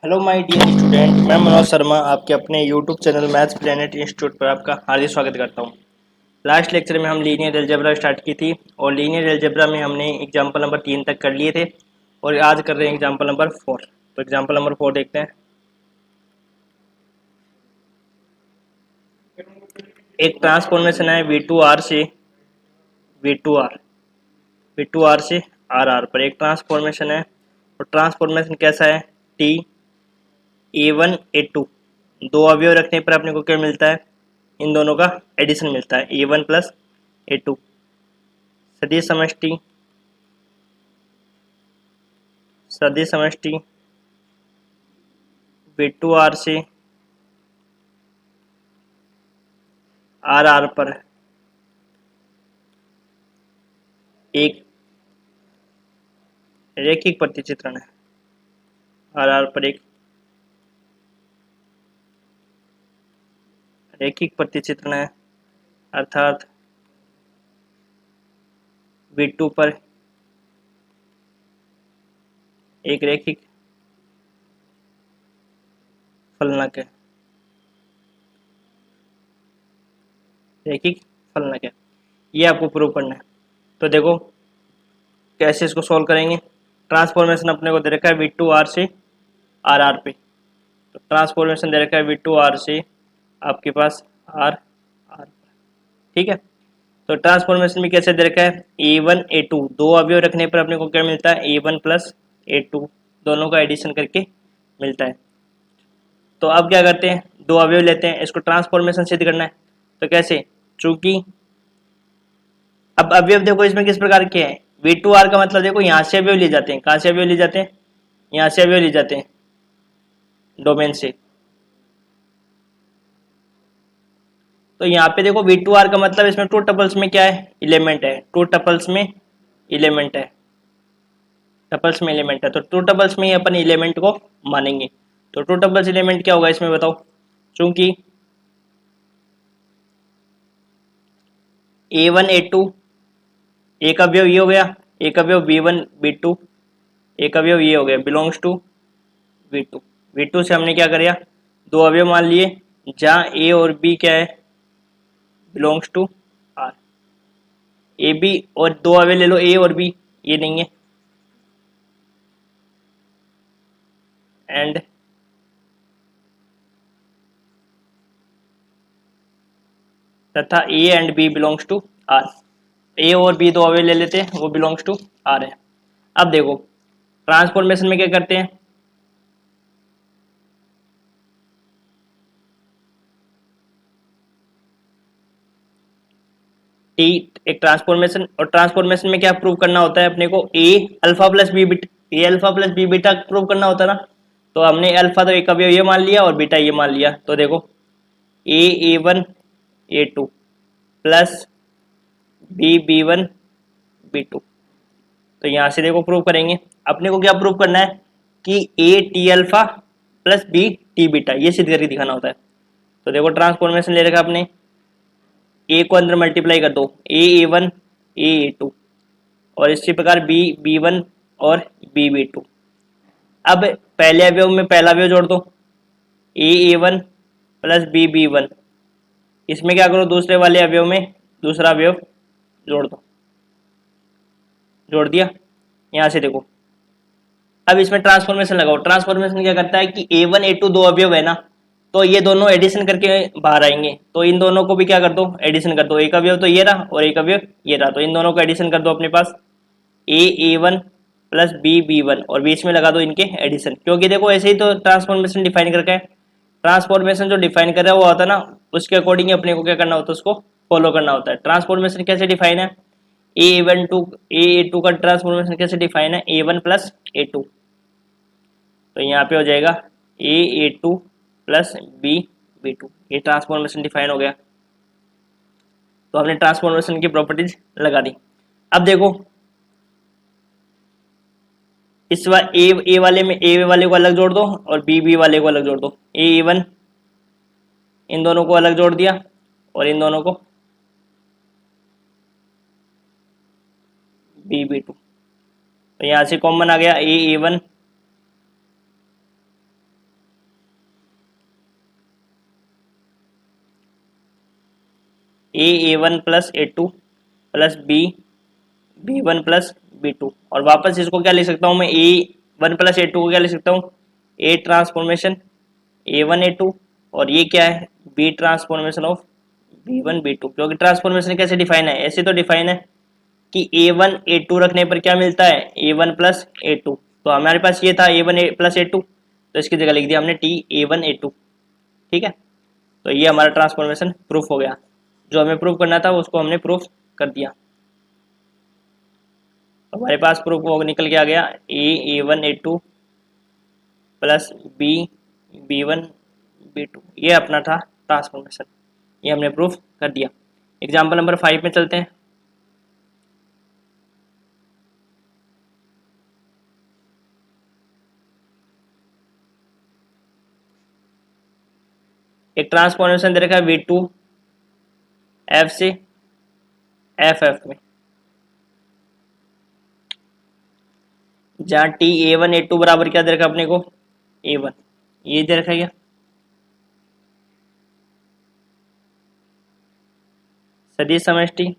Hello my dear student, मैं मनोज शर्मा आपके अपने YouTube channel maths planet institute पर आपका हार्दिक स्वागत करता हूं। लास्ट लेक्चर में हम लीनियर अलजेब्रा स्टार्ट की थी और लीनियर अलजेब्रा में हमने एग्जाम्पल नंबर 3 तक कर लिए थे और आज कर रहे हैं एग्जाम्पल नंबर 4। तो एग्जाम्पल नंबर 4 देखते हैं। एक ट्रांसफॉर्मेशन है वी टू आर से V two R V two R से आर आर पर एक ट्रांसफॉर्मेशन है और ट्रांसफॉर्मेशन कैसा है? T A one A two, दो अवयव रखने पर अपने को क्या मिलता है? इन दोनों का एडिशन मिलता है A one plus A to. सदिश समष्टि सदिश समष्टि वी टू आर से आर आर पर एक रैखिक प्रतिचित्रण है। आर आर पर एक रैखिक प्रतिचित्रण है, अर्थात वी टू पर एक रैखिक फलनक है। रैखिक फलनक है, ये आपको प्रूव करना है। तो देखो कैसे इसको सॉल्व करेंगे। ट्रांसफॉर्मेशन अपने को दे रखा है वी टू आर से आर आर पे। तो ट्रांसफॉर्मेशन दे रखा है वी टू आर से आपके पास आर आर, ठीक है। तो ट्रांसफॉर्मेशन में कैसे दे रखा है? ए वन ए टू, दो अवयव रखने पर अपने को क्या मिलता है? A one plus A to, दोनों का एडिशन करके मिलता है। तो अब क्या करते हैं, दो अवयव लेते हैं, इसको ट्रांसफॉर्मेशन सिद्ध करना है। तो कैसे? चूंकि अब अवयव देखो इसमें किस प्रकार के हैं। वी टू आर का मतलब देखो यहाँ से अवयव ले जाते हैं, कहाँ से अवयव ले जाते हैं? यहाँ से अवयव ले जाते हैं, डोमेन से। तो यहाँ पे देखो वी टू आर का मतलब इसमें टू टपल्स में क्या है? एलिमेंट है। टू टपल्स में एलिमेंट है, टपल्स में एलिमेंट है, तो टू टपल्स में ही अपन एलिमेंट को मानेंगे। तो टू टपल्स एलिमेंट क्या होगा इसमें बताओ? चूंकि ए वन ए टू, एक अवयव ये हो गया, एक अवयव बी वन बी टू, एक अवयव ये हो गया belongs to V two. V two से हमने क्या किया? दो अवयव मान लिए जहाँ ए और बी क्या है? Belongs to R. A B और दो अवयव ले लो ए और बी, ये नहीं है, एंड तथा A and B belongs to R. A और बी दो अवयव ले लेते हैं, वो बिलोंग्स टू आर है। अब देखो ट्रांसफॉर्मेशन में क्या करते हैं? टी एक ट्रांसफॉर्मेशन, और ट्रांसफॉर्मेशन में क्या प्रूव करना होता है अपने को? A alpha plus B beta, A alpha plus B beta prove करना होता है ना। तो हमने अल्फा तो एक अवयव ये मान लिया और बीटा ये मान लिया। तो देखो A A one A two plus B B one B two. तो यहाँ से देखो प्रूव करेंगे, अपने को क्या प्रूव करना है कि A T alpha plus B T beta, ये सिद्ध करके दिखाना होता है। तो देखो ट्रांसफॉर्मेशन ले रखा आपने, ए को अंदर मल्टीप्लाई कर दो, A A one A A to, और इसी प्रकार बी बी वन और बी बी टू। अब पहले अवयव में पहला अवयव जोड़ दो, A A one plus B B one. इसमें क्या करो, दूसरे वाले अवयव में दूसरा अवयव जोड़ दो, जोड़ दिया। यहाँ से देखो अब इसमें ट्रांसफॉर्मेशन लगाओ। ट्रांसफॉर्मेशन क्या करता है कि ए वन ए टू दो अवयव है ना, तो ये दोनों एडिशन करके बाहर आएंगे। तो इन दोनों को भी क्या कर दो? एडिशन कर दो। एक अवयव तो ये रहा और एक अवयव ये रहा, तो इन दोनों को एडिशन कर दो अपने पास, A A one plus B B one, और बीच में लगा दो इनके एडिशन। क्योंकि देखो ऐसे ही तो ट्रांसफॉर्मेशन डिफाइन करके है। ट्रांसफॉर्मेशन जो डिफाइन कर रहा है वो होता है ना, उसके अकॉर्डिंग अपने को क्या करना होता है? उसको फॉलो करना होता है। ट्रांसफॉर्मेशन कैसे डिफाइन है? A one to A two का ट्रांसफॉर्मेशन कैसे डिफाइन है? A one plus A two. तो यहाँ पे हो जाएगा A A two plus B B two, ये ट्रांसफॉर्मेशन डिफाइन हो गया। तो हमने ट्रांसफॉर्मेशन की प्रॉपर्टीज लगा दी। अब देखो इस बार ए वाले में ए वाले को अलग जोड़ दो और बी बी वाले को अलग जोड़ दो। ए वन, इन दोनों को अलग जोड़ दिया और इन दोनों को बी बी टू। तो यहाँ से कॉमन आ गया A A one A1 plus A2 plus B1 plus B2, और वापस इसको क्या लिख सकता हूँ मैं, A1 प्लस A2 को क्या लिख सकता हूँ, A ट्रांसफॉर्मेशन A1 A2, और ये क्या है, B transformation of B1 B2। क्योंकि ट्रांसफॉर्मेशन कैसे डिफाइन है, ऐसे तो डिफाइन है कि A1 A2 रखने पर क्या मिलता है, A1 प्लस A2। तो हमारे पास ये था A1 प्लस A2, तो इसकी जगह लिख दिया हमने T A1 A2। ठीक है, तो ये हमारा ट्रांसफॉर्मेशन प्रूफ हो गया। जो हमें प्रूफ करना था उसको हमने प्रूफ कर दिया। तो हमारे पास प्रूफ वो निकल के आ गया A1 A2 plus B1 B2, ये अपना था ट्रांसफॉर्मेशन, ये हमने प्रूफ कर दिया। एग्जाम्पल नंबर 5 में चलते हैं। एक ट्रांसफॉर्मेशन दे रखा है V2 F से FF में, जहाँ T A1 A2 बराबर क्या दे रखा अपने को, A1, ये दे रखा क्या, सदिश समष्टि।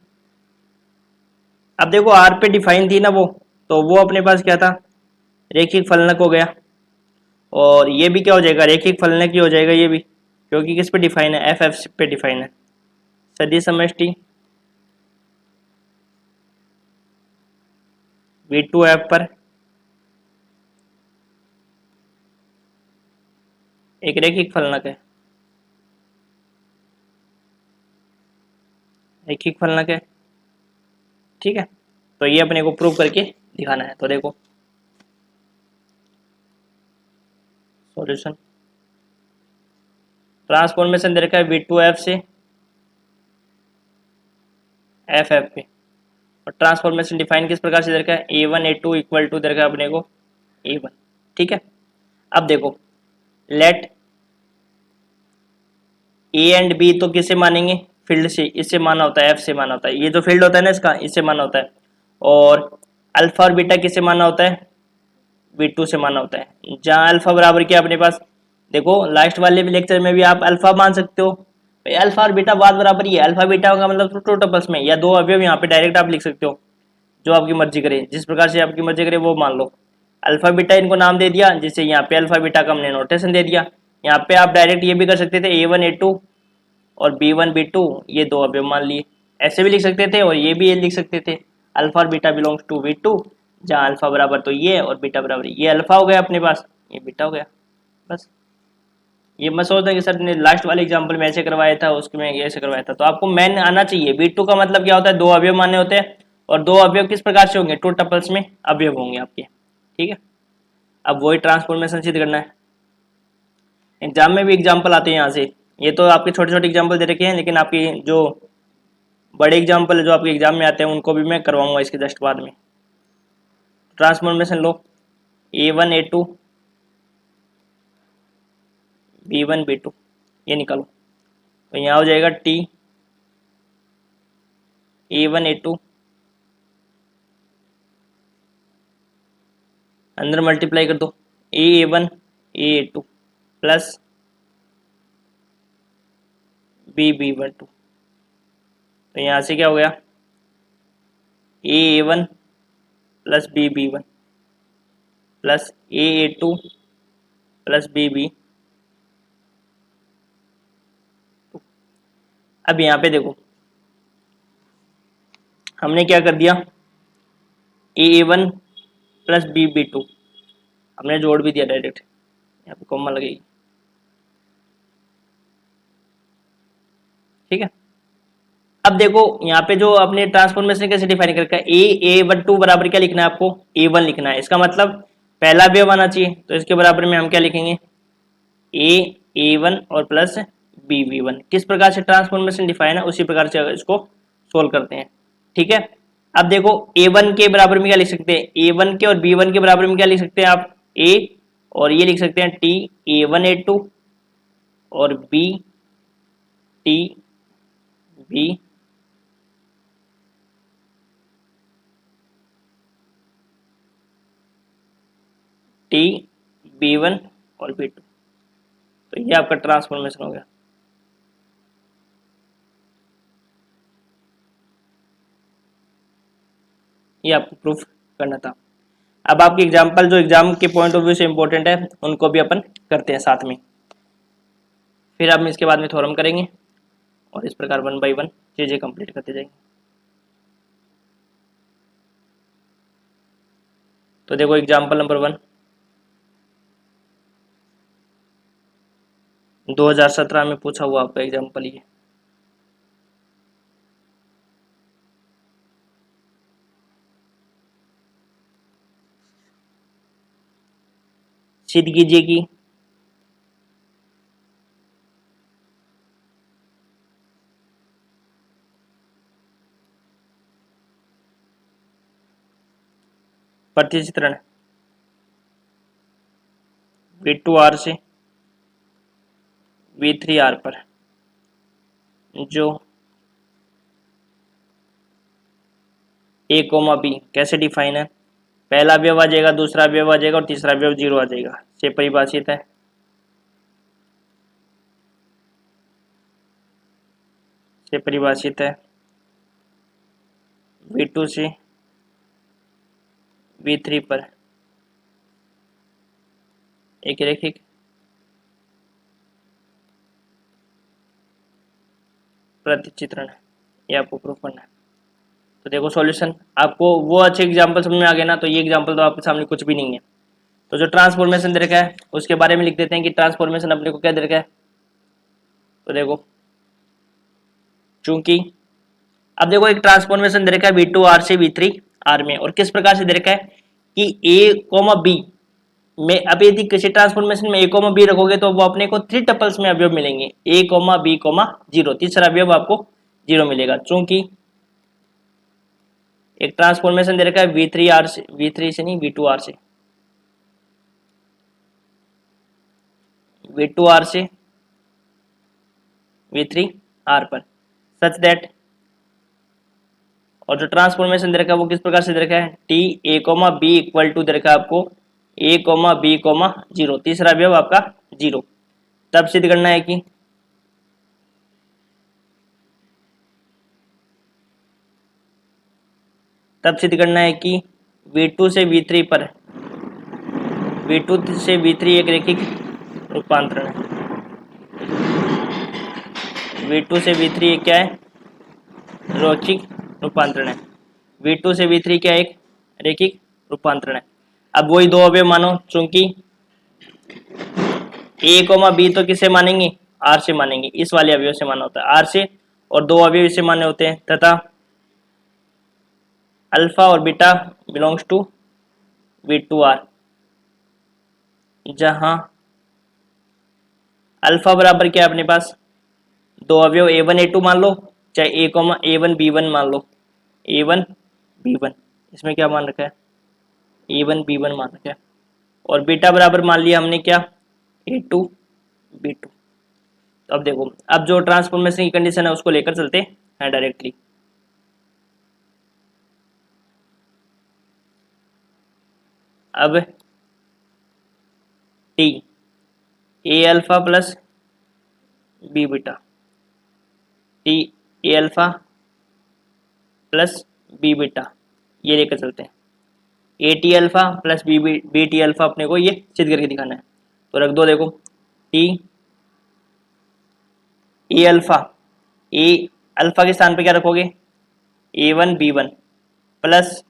अब देखो R पे डिफाइन थी ना वो, तो वो अपने पास क्या था, रेखिक फलनक हो गया, और ये भी क्या हो जाएगा, रेखिक फलनक ही हो जाएगा ये भी, क्योंकि किस पे डिफाइन है, FF पे डिफाइन है। सदिश समष्टि V2F पर एक रेखिक फलनक है, रेखिक फलनक है। ठीक है, तो ये अपने को प्रूव करके दिखाना है। तो देखो सॉल्यूशन, ट्रांसफॉर्मेशन दे रखा है V2F से FF पे, और ट्रांसफॉर्मेशन डिफाइन किस प्रकार से दे रखा है, A1 A2 इक्वल टू दे रखा है अपने को A1। ठीक है, अब देखो लेट A एंड B तो किसे मानेंगे, फील्ड से, इससे माना होता है, F से माना होता है, ये जो फील्ड होता है ना इसका, इससे माना होता है। और अल्फा और बीटा किससे माना होता है, V2 से माना होता है। जहाँ अल्फा बराबर क्या अपने पास, देखो लास्ट वाले भी लेक्चर में भी आप अल्फा मान सकते हो, अल्फा और बीटा बात बराबर ही है, अल्फा बीटा का मतलब टोटल्स में, या दो अवयव यहाँ पे डायरेक्ट आप लिख सकते हो, जो आपकी मर्जी करे, जिस प्रकार से आपकी मर्जी करे वो मान लो। अल्फा बीटा इनको नाम दे दिया, जिससे यहाँ पे अल्फा बीटा का हमने नोटेशन दे दिया। यहाँ पे आप डायरेक्ट ये भी कर सकते थे A1 A2 और B1 B2, ये दो अवयव मान लिए, ऐसे भी लिख सकते थे, और ये भी ये लिख सकते थे, अल्फा और बीटा बिलोंग्स टू V2, जहाँ अल्फा बराबर तो ये और बीटा बराबर ये अल्फा हो गया अपने पास, ये बीटा हो गया। बस ये मैं सोचता कि सर ने लास्ट वाले एग्जांपल में ऐसे करवाया था, उसके में ऐसे करवाया था, तो आपको मैन आना चाहिए। V2 का मतलब क्या होता है, दो अवयव माने होते हैं, और दो अवयव किस प्रकार से होंगे, टू टपल्स में अवयव होंगे आपके। ठीक है, अब वही ट्रांसफॉर्मेशन सिद्ध करना है। एग्जाम में भी एग्जाम्पल आते हैं यहाँ से, ये तो आपके छोटे छोटे एग्जाम्पल दे रखे हैं, लेकिन आपकी जो बड़े एग्जाम्पल जो आपके एग्जाम में आते हैं उनको भी मैं करवाऊंगा इसके जस्ट बाद में। ट्रांसफॉर्मेशन लो A1 A2 B1 B2, ये निकालो, तो यहाँ हो जाएगा T A1 A2, अंदर मल्टीप्लाई कर दो A1 A2 प्लस B1 2, तो यहाँ से क्या हो गया, A1 plus B1 plus A2 plus B2। अब यहाँ पे देखो हमने क्या कर दिया, A1 प्लस B2 हमने जोड़ भी दिया डायरेक्ट, यहाँ पे कॉमा लगेगी। ठीक है, अब देखो यहाँ पे जो अपने ट्रांसफॉर्मेशन कैसे डिफाइन कर रखा है, A1 2 बराबर क्या लिखना है आपको, A1 लिखना है। इसका मतलब पहला अवयव आना चाहिए, तो इसके बराबर में हम क्या लिखेंगे, A1 और प्लस B1। किस प्रकार से ट्रांसफॉर्मेशन डिफाइन है उसी प्रकार से इसको सोल्व करते हैं। ठीक है, अब देखो A1 के बराबर में क्या लिख सकते हैं, A1 के और B1 के बराबर में क्या लिख सकते हैं आप, A, और ये लिख सकते हैं T A1 A2 और B T B T B1 और B2, तो ये आपका ट्रांसफॉर्मेशन हो गया। ये आपको प्रूफ करना था। अब आपकी एग्जाम्पल जो एग्जाम के पॉइंट ऑफ व्यू से इंपॉर्टेंट है उनको भी अपन करते हैं साथ में, फिर हम इसके बाद में थ्योरम करेंगे और इस प्रकार 1 बाय 1 चीजें कंप्लीट करते जाएंगे। तो देखो एग्जाम्पल नंबर 1, 2017 में पूछा हुआ आपका एग्जाम्पल ये। सिद्ध कीजिए कि प्रतिचित्रण V2R से V3R पर जो A, B कैसे डिफाइन है, पहला अवयव आ जाएगा, दूसरा अवयव आ जाएगा और तीसरा अवयव 0 आ जाएगा, से परिभाषित है। से परिभाषित है V2 से V3 पर एक रैखिक प्रतिचित्रण, ये आपको प्रूफ करना है। तो देखो सॉल्यूशन, आपको वो अच्छे एग्जांपल समझ में आ गए ना, तो ये एग्जांपल तो आपके सामने कुछ भी नहीं है। तो जो ट्रांसफॉर्मेशन दे रखा है उसके बारे में लिख देते हैं कि ट्रांसफॉर्मेशन अपने को क्या दे रखा है। तो देखो चूंकि अब देखो एक ट्रांसफॉर्मेशन दे रखा है V2R से V3R में, और किस प्रकार से दे रखा है कि A, B में, अब यदि किसी ट्रांसफॉर्मेशन में A, B रखोगे तो वो अपने को 3 टपल्स में अवयव मिलेंगे, A, B, 0, तीसरा अवयव आपको 0 मिलेगा। चूंकि एक ट्रांसफॉर्मेशन दे रखा है V3R से, V3 से नहीं V2R से, V2R से V3R पर, सच दैट, और जो ट्रांसफॉर्मेशन दे रखा है वो किस प्रकार से दे रखा है, T, A, B equal to दे रखा है आपको A, B, 0, तीसरा अवयव आपका 0। तब सिद्ध करना है कि V2 से V3 पर, V2 से V3 एक रैखिक रूपांतरण है। V2 से V3 एक क्या है, रैखिक रूपांतरण है। V2 से V3 क्या एक रैखिक रूपांतरण है। अब वही दो अवयव मानो, चूंकि A, B तो किससे मानेंगे, R से मानेंगे, इस वाले अवयव से माना होता है R से, और दो अवयव इससे माने होते हैं, तथा अल्फा और बीटा बिलोंग्स टू V2R, जहां अल्फा बराबर क्या है अपने पास, दो अवयव A1, A2 मान लो, चाहे A, B1 मान लो, A1, B1, इसमें क्या मान रखा है, A1, B1 मान रखा है, और बीटा बराबर मान लिया हमने क्या, A2, B2। तो अब देखो, अब जो ट्रांसफॉर्मेशन की कंडीशन है उसको लेकर चलते हैं डायरेक्टली। अब T, A alpha plus B beta, T, A alpha plus B beta, ये लेकर चलते हैं। AT alpha plus BT alpha अपने को ये सिद्ध करके दिखाना है। तो रख दो, देखो T, A alpha, A alpha के स्थान पे क्या रखोगे, A1, B1 प्लस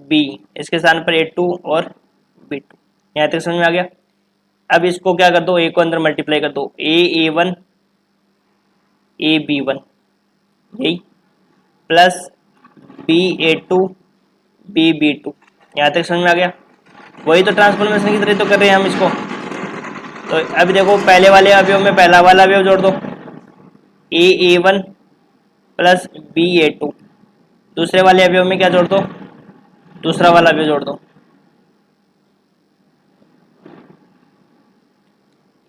B, इसके स्थान पर A2 और B2। यहाँ तक समझ में आ गया। अब इसको क्या कर दो, A को अंदर मल्टीप्लाई कर दो, A1 AB1 यही, प्लस BA2 BB2। यहाँ तक समझ में आ गया। वही तो ट्रांसफॉर्मेशन की तरह तो कर रहे हैं हम इसको। तो अभी देखो, पहले वाले अवयव में पहला वाला अवयव जोड़ दो, A1 प्लस BA2, दूसरे वाले अवयव में क्या जोड़ दो, दूसरा वाला अवयव जोड़ दो,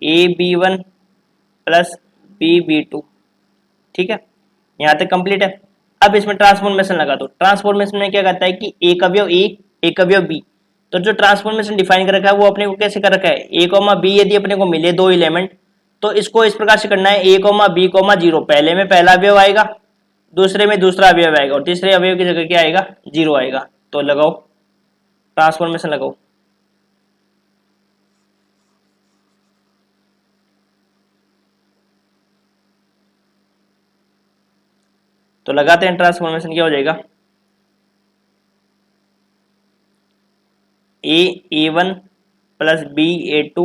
AB1 प्लस BB2। ठीक है, यहाँ तक कंप्लीट है। अब इसमें ट्रांसफॉर्मेशन लगा दो। ट्रांसफॉर्मेशन में क्या कहता है कि एक अवयव A, एक अवयव B। तो जो ट्रांसफॉर्मेशन डिफाइन कर रखा है वो अपने को कैसे कर रखा है, A, B यदि अपने को मिले दो एलिमेंट, तो इसको इस प्रकार से करना है, A, B, 0, पहले में पहला अवयव आएगा, दूसरे में दूसरा अवयव आएगा, और तीसरे अवयव की जगह क्या आएगा, 0 आएगा। तो लगाओ, ट्रांसफॉर्मेशन लगाओ। तो लगाते हैं ट्रांसफॉर्मेशन, क्या हो जाएगा, A1 प्लस B A2,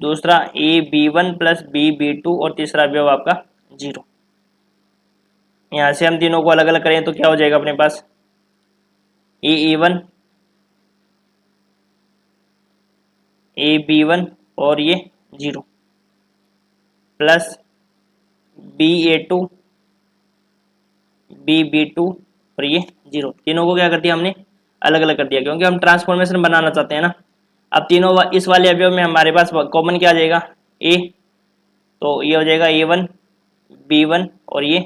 दूसरा AB1 प्लस B B2 और तीसरा अवयव आपका 0। यहाँ से हम तीनों को अलग अलग करें तो क्या हो जाएगा अपने पास, A1 AB1 और ये 0 प्लस BA2 BB2 और ये 0। तीनों को क्या कर दिया हमने, अलग अलग कर दिया, क्योंकि हम ट्रांसफॉर्मेशन बनाना चाहते हैं ना। अब तीनों इस वाले अवयव में हमारे पास कॉमन क्या आ जाएगा, A, तो ये हो जाएगा A1 B1 और ये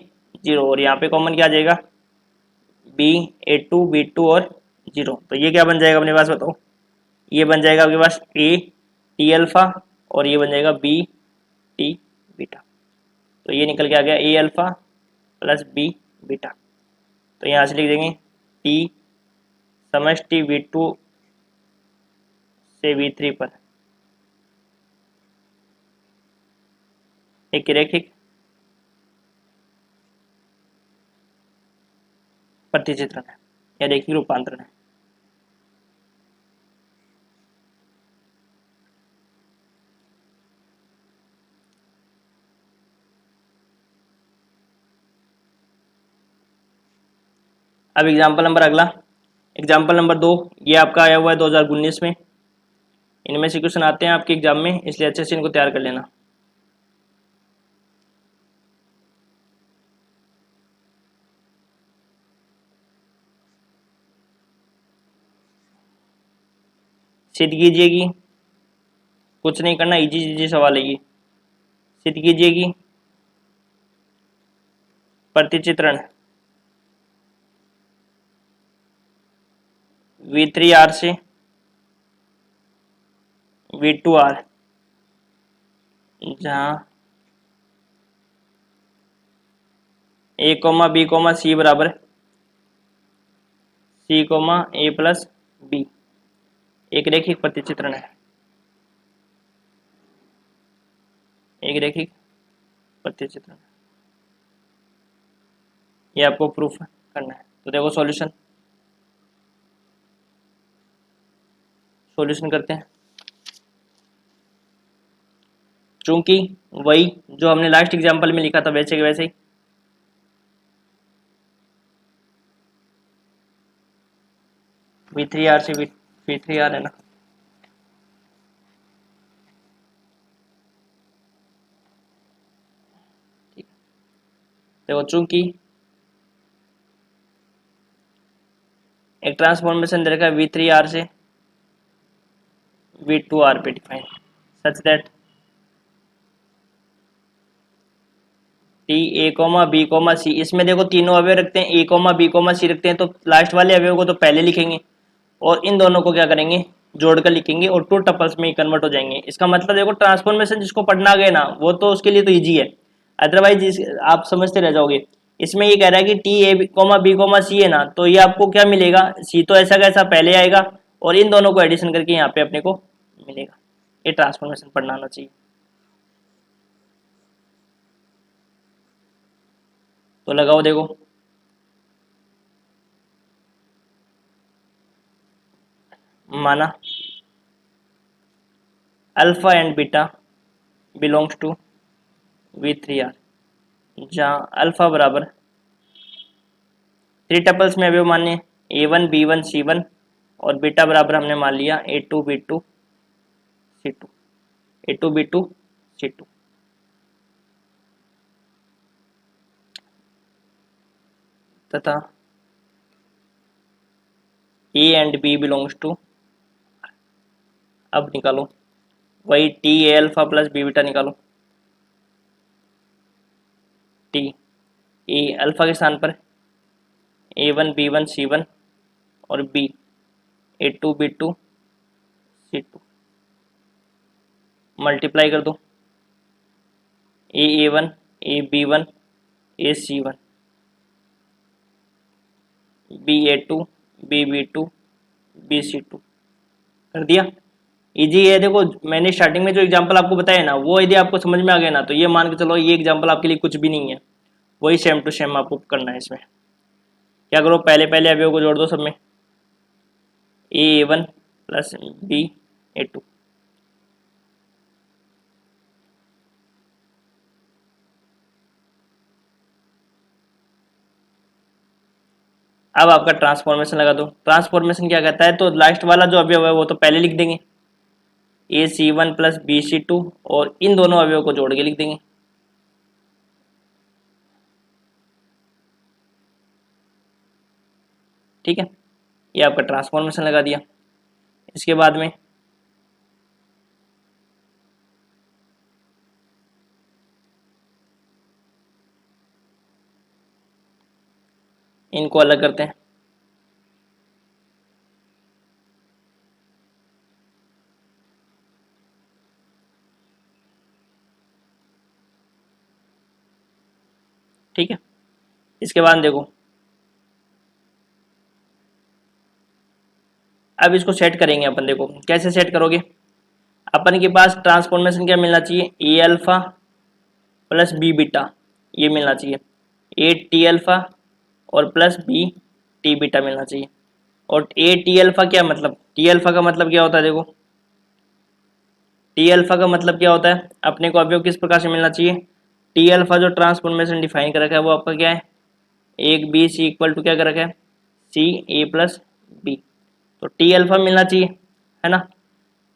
0, और यहाँ पे कॉमन क्या आ जाएगा, BA2 B2 और 0। तो ये क्या बन जाएगा अपने पास बताओ, ये बन जाएगा आपके पास A T अल्फा और ये बन जाएगा B T बीटा। तो ये निकल के आ गया A alpha plus B beta. तो यहाँ से लिख देंगे T समष्टि V2 से V3 पर एक रैखिक प्रतिचित्रण है या रैखिक रूपांतरण है। अब एग्जाम्पल नंबर अगला, एग्जाम्पल नंबर 2, ये आपका आया हुआ है 2019 में। इनमें से क्वेश्चन आते हैं आपके एग्जाम में, इसलिए अच्छे से इनको तैयार कर लेना। सिद्ध कीजिएगी, कुछ नहीं करना, इजी इजी सवाल है ये। सिद्ध कीजिएगी प्रतिचित्रण V3R से V2R, जहाँ A, B, C बराबर C, A प्लस B एक रैखिक प्रतिचित्रण है, एक रैखिक प्रतिचित्रण। ये आपको प्रूफ करना है। तो देखो सॉल्यूशन, सॉल्यूशन करते हैं। चूंकि वही जो हमने लास्ट एग्जांपल में लिखा था वैसे के वैसे ही, V3R से V3R है ना, देखो चूंकि एक ट्रांसफॉर्मेशन दे रखा है V3R से V2R पे define, such that T A, B, C, इसमें देखो तीनों अवयव रखते हैं, A, B, C रखते हैं, तो लास्ट वाले अवयव को तो पहले लिखेंगे और इन दोनों को क्या करेंगे, जोड़कर लिखेंगे और टू टपल्स में कन्वर्ट हो जाएंगे। इसका मतलब देखो ट्रांसफॉर्मेशन जिसको पढ़ना गए ना, वो तो उसके लिए तो इजी है, अदरवाइज आप समझते रह जाओगे। इसमें ये कह रहा है कि T A, B, C है ना, तो ये आपको क्या मिलेगा, C तो ऐसा कैसा पहले आएगा और इन दोनों को एडिशन करके यहाँ पे अपने को मिलेगा। ये ट्रांसफॉर्मेशन पढ़ना आना चाहिए। तो लगाओ देखो, माना alpha and beta belongs to V3R, जहाँ अल्फा बराबर 3 टपल्स में अवयव माने A1 B1 C1 और बीटा बराबर हमने मान लिया A2 B2 C2, A2 B2 C2। तथा A and B belongs to, अब निकालो वही T A alpha plus B beta निकालो। T A अल्फा के स्थान पर A1 B1 C1 और B A2 B2 C2, multiply कर दो A1 A B1 A C1 B A2 BB2 BC2 कर दिया। इजी है। देखो मैंने स्टार्टिंग में जो एग्जांपल आपको बताया ना, वो यदि आपको समझ में आ गया ना, तो ये मान के चलो ये एग्जांपल आपके लिए कुछ भी नहीं है। वही सेम टू सेम आपको करना है। इसमें क्या करो, पहले पहले अवयव को जोड़ दो सब में, A1 प्लस BA2। अब आपका ट्रांसफॉर्मेशन लगा दो। ट्रांसफॉर्मेशन क्या कहता है, तो लास्ट वाला जो अवयव है वो तो पहले लिख देंगे, AC1 प्लस BC2, और इन दोनों अवयव को जोड़ के लिख देंगे। ठीक है, ये आपका ट्रांसफॉर्मेशन लगा दिया। इसके बाद में इनको अलग करते हैं। ठीक है, इसके बाद देखो, अब इसको सेट करेंगे अपन। देखो कैसे सेट करोगे, अपन के पास ट्रांसफॉर्मेशन क्या मिलना चाहिए, ए अल्फा प्लस बी बीटा, ये मिलना चाहिए। ए टी अल्फा और प्लस बी टी बीटा मिलना चाहिए। और ए टी अल्फा क्या मतलब, टी अल्फा का मतलब क्या होता है, देखो टी अल्फा का मतलब क्या होता है, अपने को अवयव किस प्रकार से मिलना चाहिए। टी अल्फा जो ट्रांसफॉर्मेशन डिफाइन कर रखा है वो आपका क्या है, एक बी सी इक्वल टू क्या कर रखा है, सी ए प्लस बी। तो टी अल्फा मिलना चाहिए, है ना।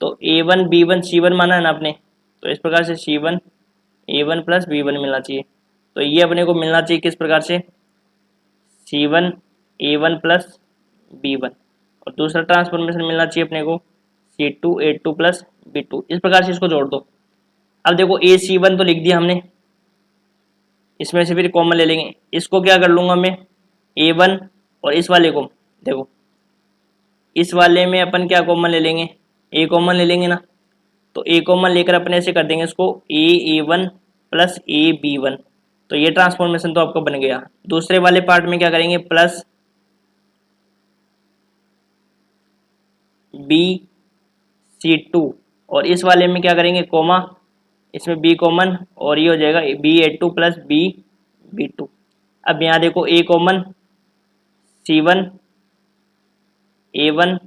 तो A1 B1 C1 माना है ना आपने, तो इस प्रकार से C1 A1 प्लस B1 मिलना चाहिए। तो ये अपने को मिलना चाहिए किस प्रकार से, C1 A1 प्लस B1, और दूसरा ट्रांसफॉर्मेशन मिलना चाहिए अपने को C2 A2 प्लस B2। इस प्रकार से इसको जोड़ दो। अब देखो AC1 तो लिख दिया हमने, इसमें से फिर कॉमन ले लेंगे। इसको क्या कर लूँगा मैं, A1, और इस वाले को देखो, इस वाले में अपन क्या कॉमन ले लेंगे, ए कॉमन ले लेंगे ना। तो ए कॉमन लेकर अपने ऐसे कर देंगे इसको, A1 प्लस AB1। तो ये ट्रांसफॉर्मेशन तो आपका बन गया। दूसरे वाले पार्ट में क्या करेंगे, प्लस BC2, और इस वाले में क्या करेंगे, कोमा, इसमें B कॉमन, और ये हो जाएगा BA2 प्लस BB2। अब यहाँ देखो A common, C1 A1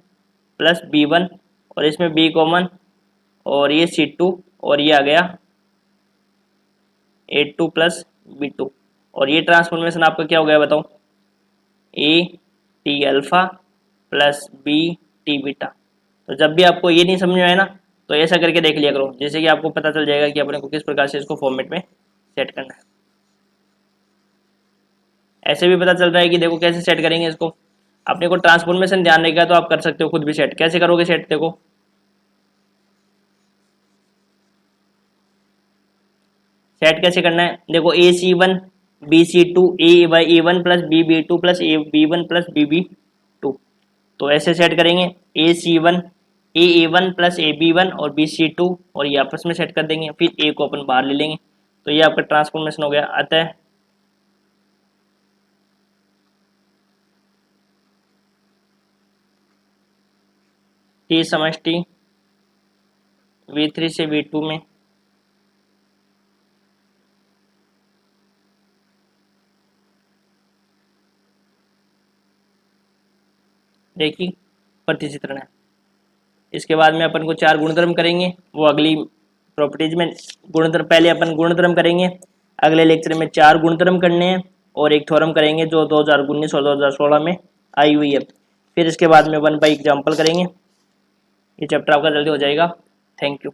plus B1, और इसमें B कॉमन, और ये C2, और ये आ गया A2 प्लस B2। और ये ट्रांसफॉर्मेशन आपका क्या हो गया बताओ, A T alpha plus B T beta. तो जब भी आपको ये नहीं समझ में आए ना, तो ऐसा करके देख लिया करो, जैसे कि आपको पता चल जाएगा कि अपने को किस प्रकार से इसको फॉर्मेट में सेट करना है। ऐसे भी पता चल रहा है कि देखो कैसे सेट करेंगे इसको। अपने को ट्रांसफॉर्मेशन ध्यान रहेगा तो आप कर सकते हो खुद भी सेट। कैसे करोगे सेट, देखो सेट कैसे करना है, देखो AC1 BC2 A1 plus BB2 plus B1 plus BB2। तो ऐसे सेट करेंगे, AC1 A1 प्लस AB1 और BC2, और ये आपस में सेट कर देंगे। फिर A को अपन बाहर ले लेंगे। तो ये आपका ट्रांसफॉर्मेशन हो गया। अतः T समष्टि V3 से V2 में रेखी प्रतिचित्रण है। इसके बाद में अपन को 4 गुणधर्म करेंगे, वो अगली प्रॉपर्टीज में गुणधर्म, पहले अपन गुणधर्म करेंगे, अगले लेक्चर में 4 गुणधर्म करने हैं, और एक थ्योरम करेंगे जो 2019 और 2016 में आई हुई है। फिर इसके बाद में 1 बाई एग्जाम्पल करेंगे। ये चैप्टर आपका जल्दी हो जाएगा। Thank you.